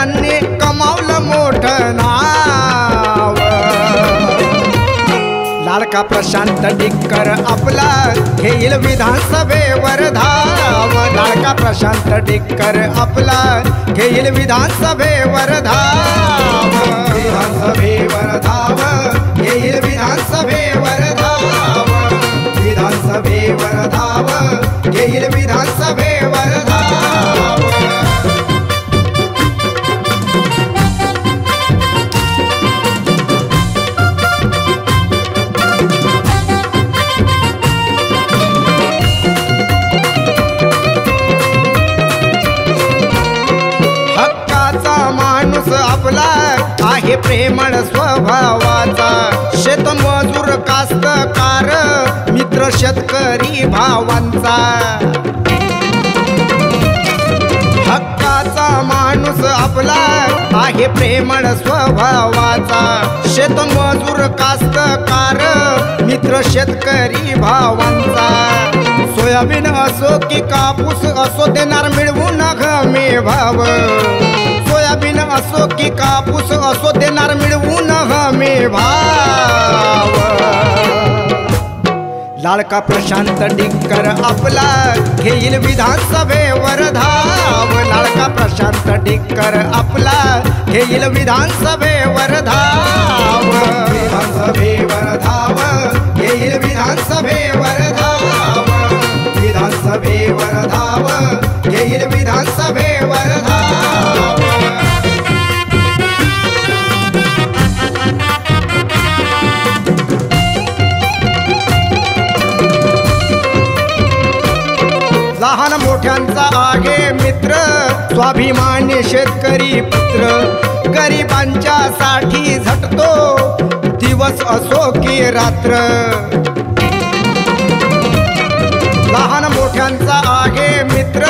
त्यांनी कमावलं मोठं नाव। लाडका प्रशांत डिक्कर आपला घेईल विधानसभेवर धाव। लाडका प्रशांत डिक्कर आपला घेईल विधानसभेवर धाव। विधानसभेवर धाव, घेईल विधानसभेवर धाव। विधानसभेवर धाव, घेईल विधानसभेवर धाव। आपला आहे प्रेमळ स्वभावाचा। शेतमजूर कास्तकार मित्र शेतकरी भावांचा। हक्काचा माणूस आपला आहे प्रेमळ स्वभावाचा। शेतमजूर कास्तकार मित्र शेतकरी भावांचा। सोयाबीन असो की कापूस असो देणार मिळवून हमी भाव। सोयाबीन असो की कापूस असो देणार मिळवून हमी भाव। लाडका प्रशांत डिक्कर आपला घेईल विधानसभेवर धाव। लाडका प्रशांत डिक्कर आपला घेईल विधानसभेवर धाव। विधानसभेवर धाव, घेईल विधानसभेवर धाव। विधानसभेवर धाव, घेईल विधानसभेवर धाव। लहान मोठ्यांचा आहे मित्र, स्वाभिमानी शेतकरी पुत्र। गरिबांच्या साठी झटतो दिवस असो की रात्र। लहान मोठ्यांचा आहे मित्र,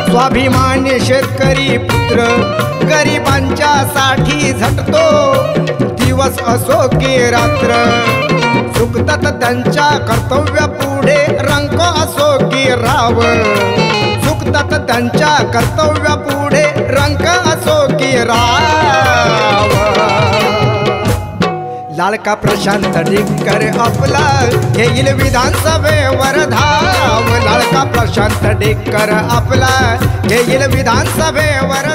स्वाभिमानी शेतकरी पुत्र। गरिबांच्या साठी झटतो दिवस असो की रात्र। चुकतात त्यांच्या कर्तव्य पुढे रंक असो की राव। चुकतात त्यांच्या कर्तव्य पुढे रंक असो की राव। लाडका प्रशांत डिक्कर आपला घेईल विधानसभेवर धाव। लाडका प्रशांत डिक्कर आपला घेईल विधानसभेवर